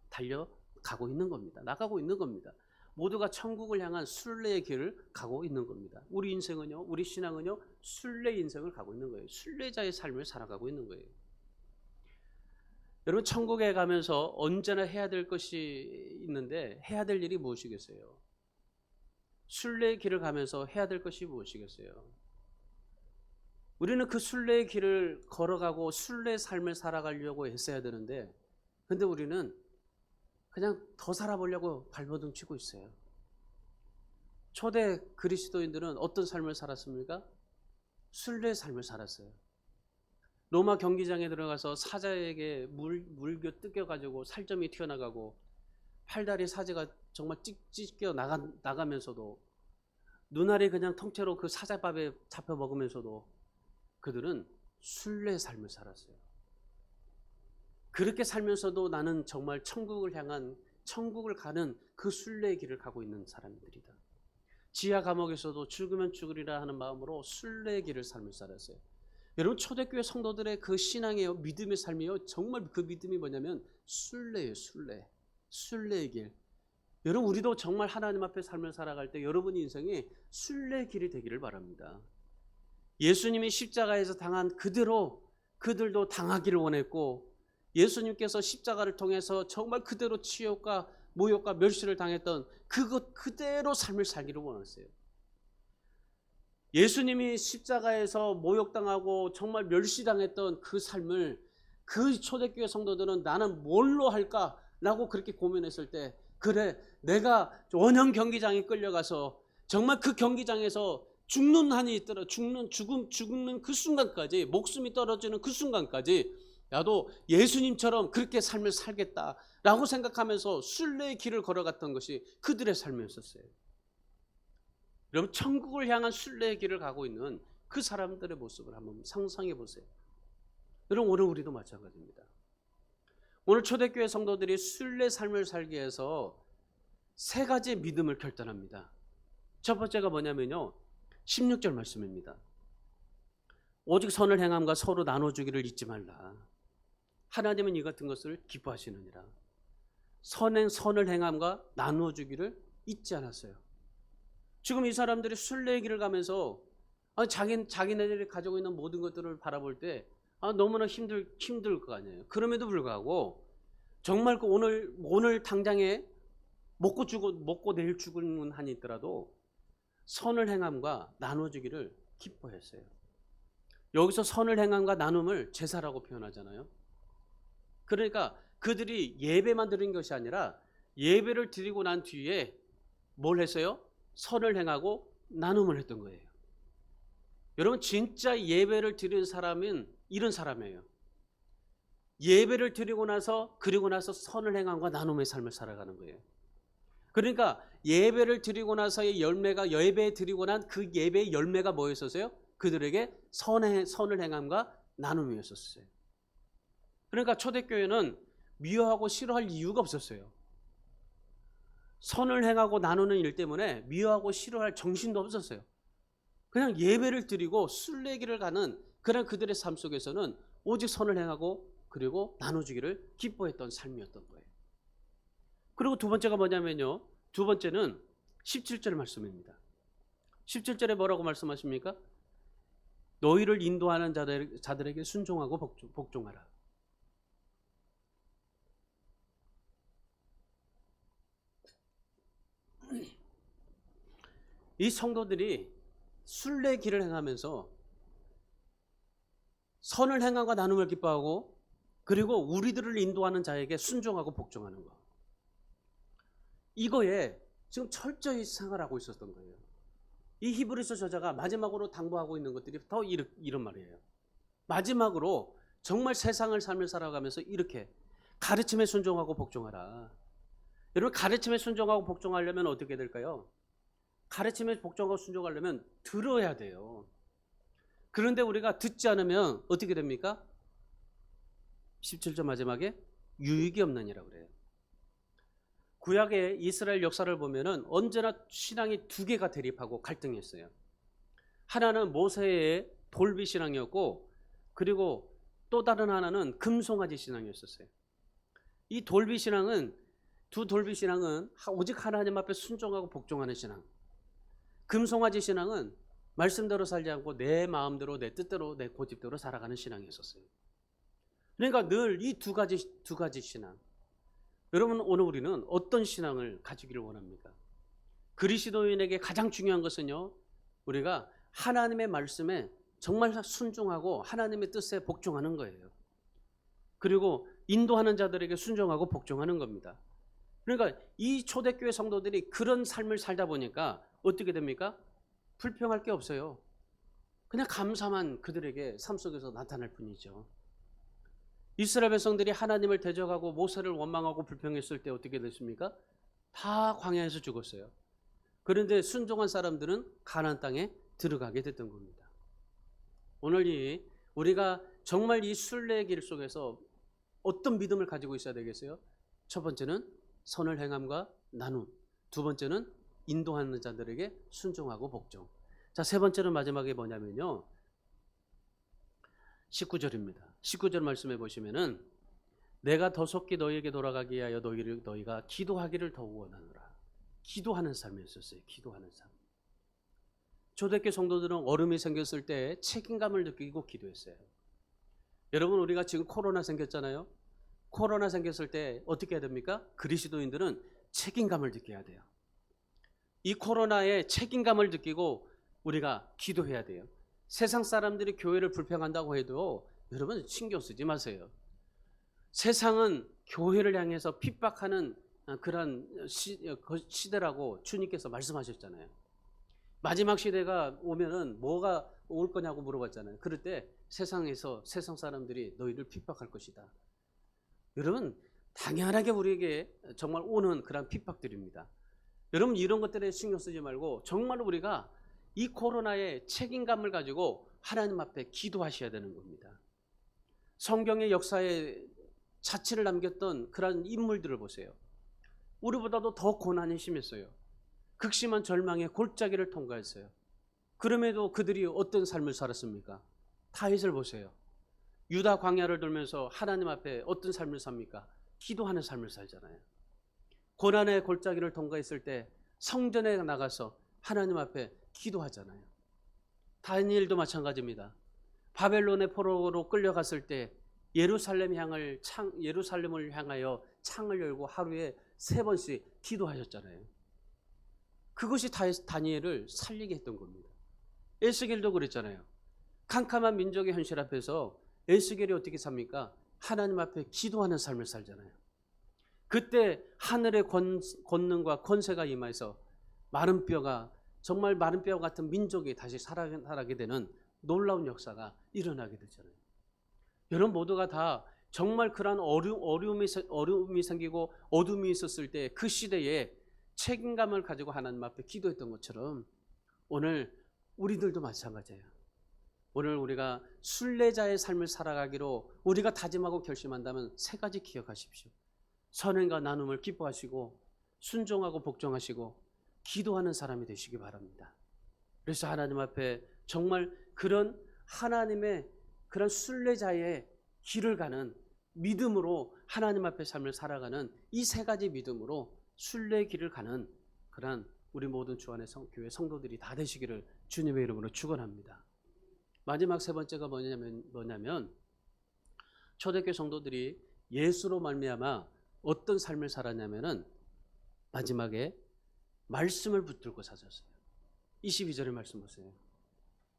[SPEAKER 1] 달려가고 있는 겁니다. 나가고 있는 겁니다. 모두가 천국을 향한 순례의 길을 가고 있는 겁니다. 우리 인생은요, 우리 신앙은요, 순례 인생을 가고 있는 거예요. 순례자의 삶을 살아가고 있는 거예요. 여러분, 천국에 가면서 언제나 해야 될 것이 있는데 해야 될 일이 무엇이겠어요? 순례의 길을 가면서 해야 될 것이 무엇이겠어요? 우리는 그 순례의 길을 걸어가고 순례의 삶을 살아가려고 애써야 되는데, 근데 우리는 그냥 더 살아보려고 발버둥 치고 있어요. 초대 그리스도인들은 어떤 삶을 살았습니까? 순례의 삶을 살았어요. 로마 경기장에 들어가서 사자에게 물겨 뜯겨가지고 살점이 튀어나가고 팔다리 사제가 정말 찢겨 나가면서도, 눈알이 그냥 통째로 그 사자밥에 잡혀 먹으면서도 그들은 순례의 삶을 살았어요. 그렇게 살면서도 나는 정말 천국을 향한, 천국을 가는 그 순례의 길을 가고 있는 사람들이다. 지하 감옥에서도 죽으면 죽으리라 하는 마음으로 순례의 길을 삶을 살았어요. 여러분, 초대교회 성도들의 그 신앙이요, 믿음의 삶이요, 정말 그 믿음이 뭐냐면 순례예요. 순례의 길. 여러분, 우리도 정말 하나님 앞에 삶을 살아갈 때 여러분 인생이 순례의 길이 되기를 바랍니다. 예수님이 십자가에서 당한 그대로 그들도 당하기를 원했고, 예수님께서 십자가를 통해서 정말 그대로 치욕과 모욕과 멸시를 당했던 그것 그대로 삶을 살기를 원했어요. 예수님이 십자가에서 모욕당하고 정말 멸시당했던 그 삶을 그 초대교회 성도들은 나는 뭘로 할까라고 그렇게 고민했을 때, 그래, 내가 원형 경기장에 끌려가서 정말 그 경기장에서 죽는 한이 있더라, 죽는 그 순간까지, 목숨이 떨어지는 그 순간까지 나도 예수님처럼 그렇게 삶을 살겠다라고 생각하면서 순례의 길을 걸어갔던 것이 그들의 삶이었어요. 여러분, 천국을 향한 순례의 길을 가고 있는 그 사람들의 모습을 한번 상상해 보세요. 여러분, 오늘 우리도 마찬가지입니다. 오늘 초대교회 성도들이 순례 삶을 살기 위해서 세 가지 믿음을 결단합니다. 첫 번째가 뭐냐면요, 16절 말씀입니다. 오직 선을 행함과 서로 나눠주기를 잊지 말라. 하나님은 이 같은 것을 기뻐하시느니라. 선을 행함과 나눠주기를 잊지 않았어요. 지금 이 사람들이 순례의 길을 가면서 자기네들이 가지고 있는 모든 것들을 바라볼 때 너무나 힘들 거 아니에요. 그럼에도 불구하고 정말 그 오늘 당장에 먹고 내일 죽는 한이 있더라도 선을 행함과 나눠주기를 기뻐했어요. 여기서 선을 행함과 나눔을 제사라고 표현하잖아요. 그러니까 그들이 예배만 드린 것이 아니라 예배를 드리고 난 뒤에 뭘 했어요? 선을 행하고 나눔을 했던 거예요. 여러분, 진짜 예배를 드리는 사람은 이런 사람이에요. 예배를 드리고 나서, 그리고 나서 선을 행함과 나눔의 삶을 살아가는 거예요. 그러니까 예배를 드리고 나서의 열매가, 예배 드리고 난 그 예배의 열매가 뭐였었어요? 그들에게 선을 행함과 나눔이었었어요. 그러니까 초대교회는 미워하고 싫어할 이유가 없었어요. 선을 행하고 나누는 일 때문에 미워하고 싫어할 정신도 없었어요. 그냥 예배를 드리고 순례길을 가는 그런 그들의 삶 속에서는 오직 선을 행하고 그리고 나눠주기를 기뻐했던 삶이었던 거예요. 그리고 두 번째가 뭐냐면요, 두 번째는 17절 말씀입니다. 17절에 뭐라고 말씀하십니까? 너희를 인도하는 자들에게 순종하고 복종하라. 이 성도들이 순례길을 행하면서 선을 행함과 나눔을 기뻐하고 그리고 우리들을 인도하는 자에게 순종하고 복종하는 거, 이거에 지금 철저히 생활하고 있었던 거예요. 이 히브리서 저자가 마지막으로 당부하고 있는 것들이 더 이런 말이에요. 마지막으로 정말 세상을 삶을 살아가면서 이렇게 가르침에 순종하고 복종하라. 여러분, 가르침에 순종하고 복종하려면 어떻게 될까요? 가르침에 복종하고 순종하려면 들어야 돼요. 그런데 우리가 듣지 않으면 어떻게 됩니까? 17절 마지막에 유익이 없느니라 그래요. 구약의 이스라엘 역사를 보면은 언제나 신앙이 두 개가 대립하고 갈등했어요. 하나는 모세의 돌비 신앙이었고, 그리고 또 다른 하나는 금송아지 신앙이었어요. 이 돌비 신앙은, 두 돌비 신앙은 오직 하나님 앞에 순종하고 복종하는 신앙. 금송아지 신앙은 말씀대로 살지 않고 내 마음대로, 내 뜻대로, 내 고집대로 살아가는 신앙이었어요. 그러니까 늘 이 두 가지 신앙. 여러분, 오늘 우리는 어떤 신앙을 가지기를 원합니까? 그리스도인에게 가장 중요한 것은요, 우리가 하나님의 말씀에 정말 순종하고 하나님의 뜻에 복종하는 거예요. 그리고 인도하는 자들에게 순종하고 복종하는 겁니다. 그러니까 이 초대교회 성도들이 그런 삶을 살다 보니까 어떻게 됩니까? 불평할 게 없어요. 그냥 감사만 그들에게 삶 속에서 나타날 뿐이죠. 이스라엘 백성들이 하나님을 대적하고 모세를 원망하고 불평했을 때 어떻게 됐습니까? 다 광야에서 죽었어요. 그런데 순종한 사람들은 가나안 땅에 들어가게 됐던 겁니다. 오늘 우리가 정말 이 순례의 길 속에서 어떤 믿음을 가지고 있어야 되겠어요? 첫 번째는 선을 행함과 나눔, 두 번째는 인도하는 자들에게 순종하고 복종. 자, 세 번째는 마지막에 뭐냐면요, 19절입니다. 19절 말씀해 보시면은 내가 더 속히 너희에게 돌아가기 위하여 너희가 기도하기를 더욱 원하노라. 기도하는 삶이었어요. 기도하는 삶. 초대교회 성도들은 어려움이 생겼을 때 책임감을 느끼고 기도했어요. 여러분, 우리가 지금 코로나 생겼잖아요. 코로나 생겼을 때 어떻게 해야 됩니까? 그리스도인들은 책임감을 느껴야 돼요. 이 코로나에 책임감을 느끼고 우리가 기도해야 돼요. 세상 사람들이 교회를 불평한다고 해도 여러분 신경 쓰지 마세요. 세상은 교회를 향해서 핍박하는 그런 시대라고 주님께서 말씀하셨잖아요. 마지막 시대가 오면은 뭐가 올 거냐고 물어봤잖아요. 그럴 때 세상에서 세상 사람들이 너희를 핍박할 것이다. 여러분, 당연하게 우리에게 정말 오는 그런 핍박들입니다. 여러분, 이런 것들에 신경 쓰지 말고 정말 우리가 이 코로나의 책임감을 가지고 하나님 앞에 기도하셔야 되는 겁니다. 성경의 역사에 자취를 남겼던 그런 인물들을 보세요. 우리보다도 더 고난이 심했어요. 극심한 절망의 골짜기를 통과했어요. 그럼에도 그들이 어떤 삶을 살았습니까? 다윗을 보세요. 유다 광야를 돌면서 하나님 앞에 어떤 삶을 삽니까? 기도하는 삶을 살잖아요. 고난의 골짜기를 통과했을 때 성전에 나가서 하나님 앞에 기도하잖아요. 다니엘도 마찬가지입니다. 바벨론의 포로로 끌려갔을 때 예루살렘을 향하여 창을 열고 하루에 3번씩 기도하셨잖아요. 그것이 다니엘을 살리게 했던 겁니다. 에스겔도 그랬잖아요. 캄캄한 민족의 현실 앞에서 에스겔이 어떻게 삽니까? 하나님 앞에 기도하는 삶을 살잖아요. 그때 하늘의 권능과 권세가 임해서 정말 마른 뼈 같은 민족이 다시 살아나게 되는 놀라운 역사가 일어나게 되잖아요. 여러분 모두가 다 정말 그러한 어려움이 생기고 어둠이 있었을 때 그 시대에 책임감을 가지고 하나님 앞에 기도했던 것처럼 오늘 우리들도 마찬가지예요. 오늘 우리가 순례자의 삶을 살아가기로 우리가 다짐하고 결심한다면 세 가지 기억하십시오. 선행과 나눔을 기뻐하시고 순종하고 복종하시고 기도하는 사람이 되시기 바랍니다. 그래서 하나님 앞에 정말 그런 하나님의 그런 순례자의 길을 가는 믿음으로 하나님 앞에 삶을 살아가는 이 세 가지 믿음으로 순례의 길을 가는 그런 우리 모든 주 안의 교회 성도들이 다 되시기를 주님의 이름으로 축원합니다. 마지막 세 번째가 뭐냐면 초대교회 성도들이 예수로 말미암아 어떤 삶을 살았냐면은 마지막에 말씀을 붙들고 사셨어요. 22절의 말씀 보세요.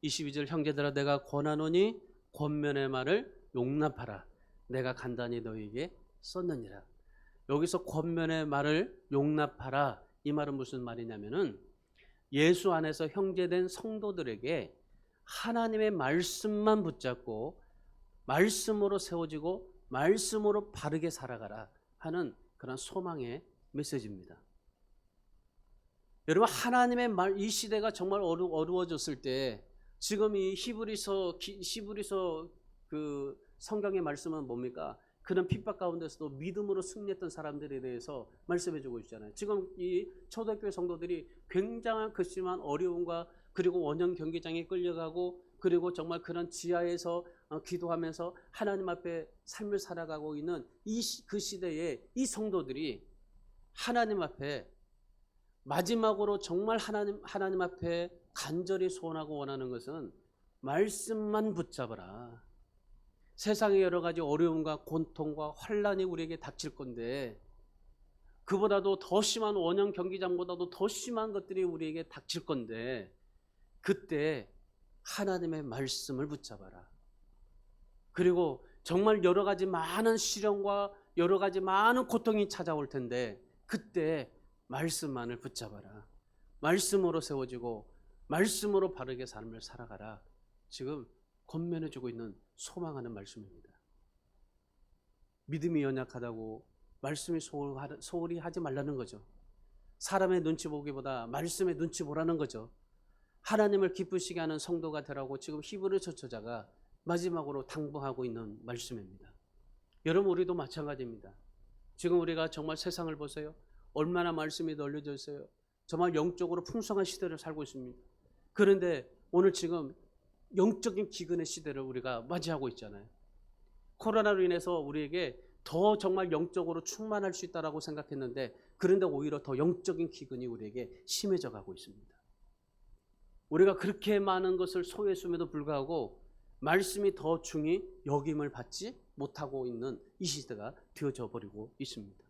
[SPEAKER 1] 22절 형제들아 내가 권하노니 권면의 말을 용납하라. 내가 간단히 너희에게 썼느니라. 여기서 권면의 말을 용납하라. 이 말은 무슨 말이냐면은 예수 안에서 형제된 성도들에게 하나님의 말씀만 붙잡고 말씀으로 세워지고 말씀으로 바르게 살아가라 하는 그런 소망의 메시지입니다. 여러분 하나님의 말, 이 시대가 정말 어려워졌을 때 지금 이 히브리서 그 성경의 말씀은 뭡니까? 그런 핍박 가운데서도 믿음으로 승리했던 사람들에 대해서 말씀해주고 있잖아요. 지금 이 초대교회 성도들이 굉장한 극심한 어려움과 그리고 원형 경기장에 끌려가고 그리고 정말 그런 지하에서 기도하면서 하나님 앞에 삶을 살아가고 있는 그 시대에 이 성도들이 하나님 앞에 마지막으로 정말 하나님 앞에 간절히 소원하고 원하는 것은 말씀만 붙잡아라. 세상의 여러 가지 어려움과 고통과 환란이 우리에게 닥칠 건데 그보다도 더 심한 원형 경기장보다도 더 심한 것들이 우리에게 닥칠 건데 그때 하나님의 말씀을 붙잡아라. 그리고 정말 여러 가지 많은 시련과 여러 가지 많은 고통이 찾아올 텐데 그때 말씀만을 붙잡아라. 말씀으로 세워지고 말씀으로 바르게 삶을 살아가라. 지금 권면해주고 있는 소망하는 말씀입니다. 믿음이 연약하다고 말씀이 소홀히 하지 말라는 거죠. 사람의 눈치 보기보다 말씀의 눈치 보라는 거죠. 하나님을 기쁘시게 하는 성도가 되라고 지금 히브리서 저자가 마지막으로 당부하고 있는 말씀입니다. 여러분 우리도 마찬가지입니다. 지금 우리가 정말 세상을 보세요. 얼마나 말씀이 널려져 있어요. 정말 영적으로 풍성한 시대를 살고 있습니다. 그런데 오늘 지금 영적인 기근의 시대를 우리가 맞이하고 있잖아요. 코로나로 인해서 우리에게 더 정말 영적으로 충만할 수 있다고 생각했는데 그런데 오히려 더 영적인 기근이 우리에게 심해져 가고 있습니다. 우리가 그렇게 많은 것을 소외했음에도 불구하고 말씀이 더 중히 여김을 받지 못하고 있는 이 시대가 되어져 버리고 있습니다.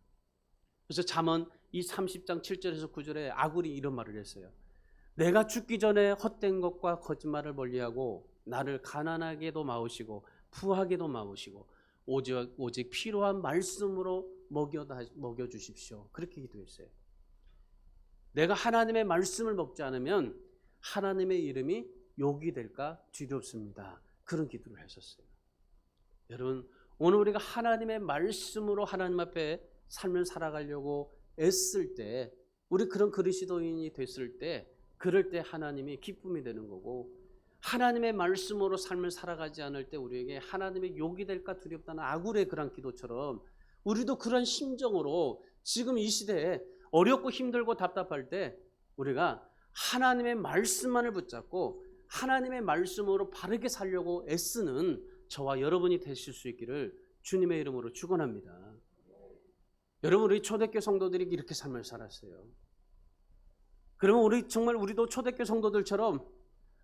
[SPEAKER 1] 그래서 잠언 이 30장 7절에서 9절에 아굴이 이런 말을 했어요. 내가 죽기 전에 헛된 것과 거짓말을 멀리하고 나를 가난하게도 마으시고 부하게도 마으시고 오직 필요한 말씀으로 먹여주십시오. 그렇게 기도했어요. 내가 하나님의 말씀을 먹지 않으면 하나님의 이름이 욕이 될까 두렵습니다. 그런 기도를 했었어요. 여러분 오늘 우리가 하나님의 말씀으로 하나님 앞에 삶을 살아가려고 애쓸 때 우리 그런 그리스도인이 됐을 때 그럴 때 하나님이 기쁨이 되는 거고 하나님의 말씀으로 삶을 살아가지 않을 때 우리에게 하나님의 욕이 될까 두렵다는 아굴의 그런 기도처럼 우리도 그런 심정으로 지금 이 시대에 어렵고 힘들고 답답할 때 우리가 하나님의 말씀만을 붙잡고 하나님의 말씀으로 바르게 살려고 애쓰는 저와 여러분이 되실 수 있기를 주님의 이름으로 축원합니다. 여러분 우리 초대교회 성도들이 이렇게 삶을 살았어요. 그러면 우리도 초대교회 성도들처럼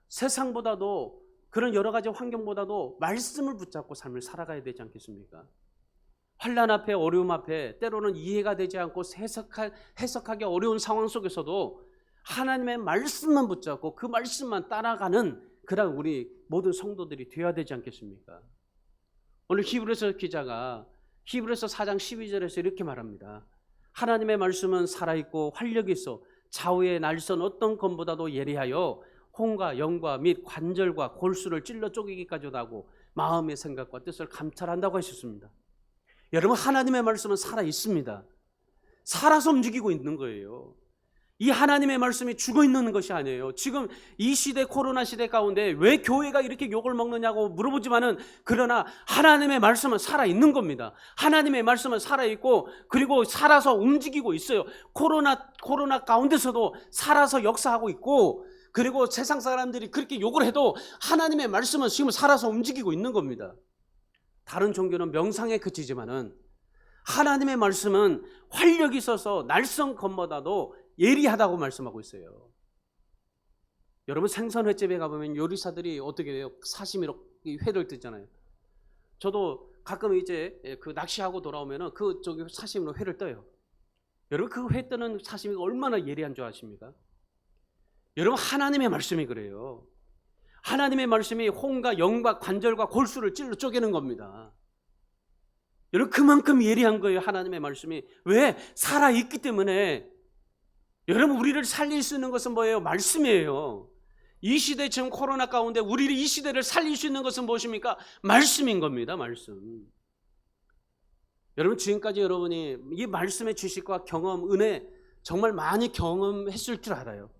[SPEAKER 1] 세상보다도 그런 여러 가지 환경보다도 말씀을 붙잡고 삶을 살아가야 되지 않겠습니까? 환난 앞에 어려움 앞에 때로는 이해가 되지 않고 해석하기 어려운 상황 속에서도 하나님의 말씀만 붙잡고 그 말씀만 따라가는 그런 우리 모든 성도들이 되어야 되지 않겠습니까? 오늘 히브리서 기자가 히브리서 4장 12절에서 이렇게 말합니다. 하나님의 말씀은 살아있고 활력이 있어 좌우의 날선 어떤 검보다도 예리하여 혼과 영과 및 관절과 골수를 찔러 쪼개기까지도 하고 마음의 생각과 뜻을 감찰한다고 하셨습니다. 여러분 하나님의 말씀은 살아있습니다. 살아서 움직이고 있는 거예요. 이 하나님의 말씀이 죽어 있는 것이 아니에요. 지금 이 시대, 코로나 시대 가운데 왜 교회가 이렇게 욕을 먹느냐고 물어보지만은, 그러나 하나님의 말씀은 살아있는 겁니다. 하나님의 말씀은 살아있고, 그리고 살아서 움직이고 있어요. 코로나 가운데서도 살아서 역사하고 있고, 그리고 세상 사람들이 그렇게 욕을 해도 하나님의 말씀은 지금 살아서 움직이고 있는 겁니다. 다른 종교는 명상에 그치지만은 하나님의 말씀은 활력이 있어서 날성 검보다도 예리하다고 말씀하고 있어요. 여러분, 생선횟집에 가보면 요리사들이 어떻게 해요? 사시미로 회를 뜨잖아요. 저도 가끔 이제 그 낚시하고 돌아오면은 저기 사시미로 회를 떠요. 여러분, 그 회 뜨는 사시미가 얼마나 예리한 줄 아십니까? 여러분, 하나님의 말씀이 그래요. 하나님의 말씀이 혼과 영과 관절과 골수를 찔러 쪼개는 겁니다. 여러분, 그만큼 예리한 거예요. 하나님의 말씀이. 왜? 살아있기 때문에. 여러분, 우리를 살릴 수 있는 것은 뭐예요? 말씀이에요. 이 시대, 지금 코로나 가운데 우리를, 이 시대를 살릴 수 있는 것은 무엇입니까? 말씀인 겁니다. 말씀. 여러분, 지금까지 여러분이 이 말씀의 지식과 경험, 은혜 정말 많이 경험했을 줄 알아요.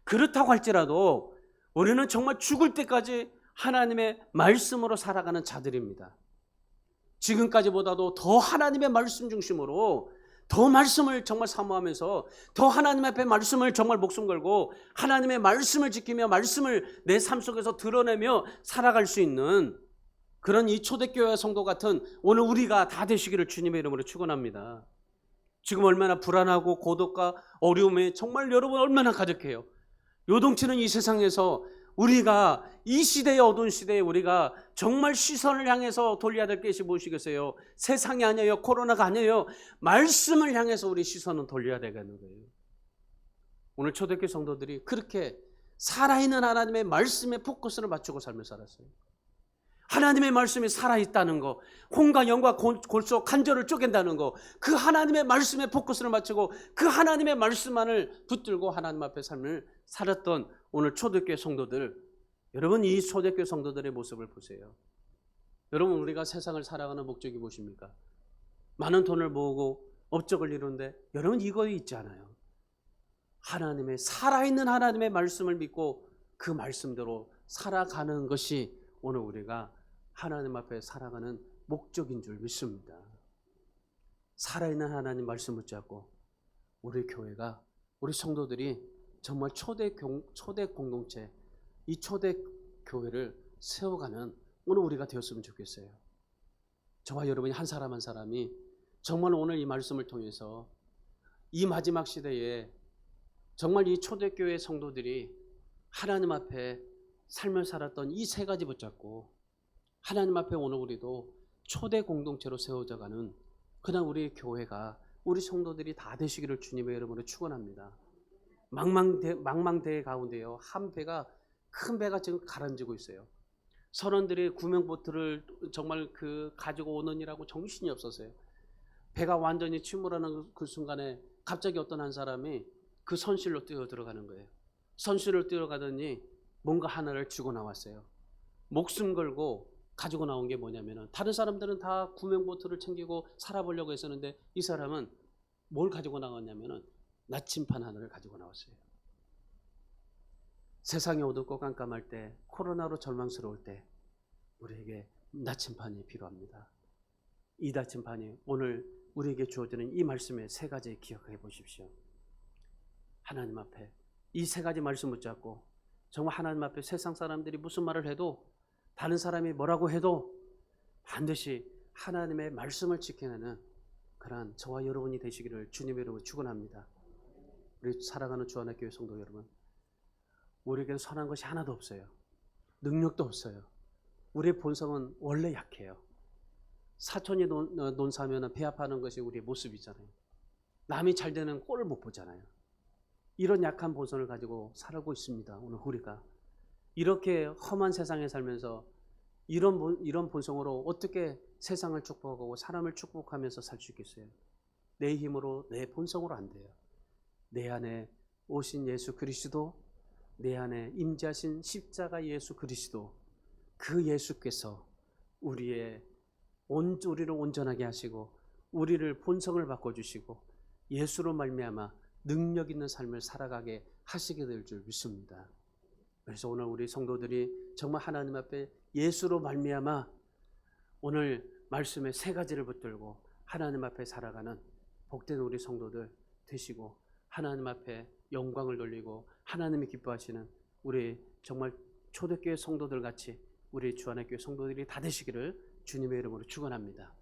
[SPEAKER 1] 그렇다고 할지라도 우리는 정말 죽을 때까지 하나님의 말씀으로 살아가는 자들입니다. 지금까지보다도 더 하나님의 말씀 중심으로, 더 말씀을 정말 사모하면서, 더 하나님 앞에 말씀을 정말 목숨 걸고 하나님의 말씀을 지키며 말씀을 내 삶 속에서 드러내며 살아갈 수 있는 그런 이 초대교회 성도 같은 오늘 우리가 다 되시기를 주님의 이름으로 축원합니다. 지금 얼마나 불안하고 고독과 어려움에 정말 여러분 얼마나 가득해요. 요동치는 이 세상에서 우리가 이 시대의 어두운 시대에 우리가 정말 시선을 향해서 돌려야 될 것이 무엇이겠어요? 세상이 아니에요. 코로나가 아니에요. 말씀을 향해서 우리 시선은 돌려야 되겠는 거예요. 오늘 초대교회 성도들이 그렇게 살아있는 하나님의 말씀에 포커스를 맞추고 삶을 살았어요. 하나님의 말씀이 살아있다는 거, 혼과 영과 골수 관절을 쪼갠다는 거, 그 하나님의 말씀에 포커스를 맞추고 그 하나님의 말씀만을 붙들고 하나님 앞에 삶을 살았던 오늘 초대교회 성도들, 여러분, 이 초대교회 성도들의 모습을 보세요. 여러분, 우리가 세상을 살아가는 목적이 무엇입니까? 많은 돈을 모으고 업적을 이루는데, 여러분, 이거 있지 않아요? 하나님의 살아있는 하나님의 말씀을 믿고 그 말씀대로 살아가는 것이 오늘 우리가 하나님 앞에 살아가는 목적인 줄 믿습니다. 살아있는 하나님 말씀 붙잡고 우리 교회가, 우리 성도들이 정말 초대 공동체, 이 초대 교회를 세워가는 오늘 우리가 되었으면 좋겠어요. 저와 여러분이 한 사람 한 사람이 정말 오늘 이 말씀을 통해서 이 마지막 시대에 정말 이 초대교회 성도들이 하나님 앞에 삶을 살았던 이 세 가지 붙잡고 하나님 앞에 오늘 우리도 초대 공동체로 세워져가는 그냥 우리 교회가, 우리 성도들이 다 되시기를 주님의 이름으로 축원합니다. 망망대해 가운데요, 한 배가, 큰 배가 지금 가라앉고 있어요. 선원들이 구명보트를 정말 가지고 오느니라고 정신이 없었어요. 배가 완전히 침몰하는 그 순간에 갑자기 어떤 한 사람이 그 선실로 뛰어 들어가는 거예요. 선실로 뛰어가더니 뭔가 하나를 쥐고 나왔어요. 목숨 걸고 가지고 나온 게 뭐냐면은, 다른 사람들은 다 구명보트를 챙기고 살아보려고 했었는데 이 사람은 뭘 가지고 나왔냐면은 나침판 하나를 가지고 나왔어요. 세상이 어둡고 깜깜할 때, 코로나로 절망스러울 때 우리에게 나침판이 필요합니다. 이 나침판이 오늘 우리에게 주어지는 이 말씀의 세 가지 기억해 보십시오. 하나님 앞에 이 세 가지 말씀 붙잡고 정말 하나님 앞에 세상 사람들이 무슨 말을 해도, 다른 사람이 뭐라고 해도 반드시 하나님의 말씀을 지켜내는 그러한 저와 여러분이 되시기를 주님의 이름으로 축원합니다. 우리 사랑하는 주안의 교회 성도 여러분, 우리에게는 선한 것이 하나도 없어요. 능력도 없어요. 우리의 본성은 원래 약해요. 사촌이 논사하면 배 아파하는 것이 우리의 모습이잖아요. 남이 잘 되는 꼴을 못 보잖아요. 이런 약한 본성을 가지고 살고 있습니다. 오늘 우리가 이렇게 험한 세상에 살면서 이런 본성으로 어떻게 세상을 축복하고 사람을 축복하면서 살 수 있겠어요? 내 힘으로, 내 본성으로 안 돼요. 내 안에 오신 예수 그리스도, 내 안에 임재하신 십자가 예수 그리스도, 그 예수께서 우리를 온전하게 하시고 우리를 본성을 바꿔주시고 예수로 말미암아 능력 있는 삶을 살아가게 하시게 될 줄 믿습니다. 그래서 오늘 우리 성도들이 정말 하나님 앞에 예수로 말미암아 오늘 말씀의 세 가지를 붙들고 하나님 앞에 살아가는 복된 우리 성도들 되시고, 하나님 앞에 영광을 돌리고 하나님이 기뻐하시는 우리 정말 초대교회 성도들 같이 우리 주안의 교회 성도들이 다 되시기를 주님의 이름으로 축원합니다.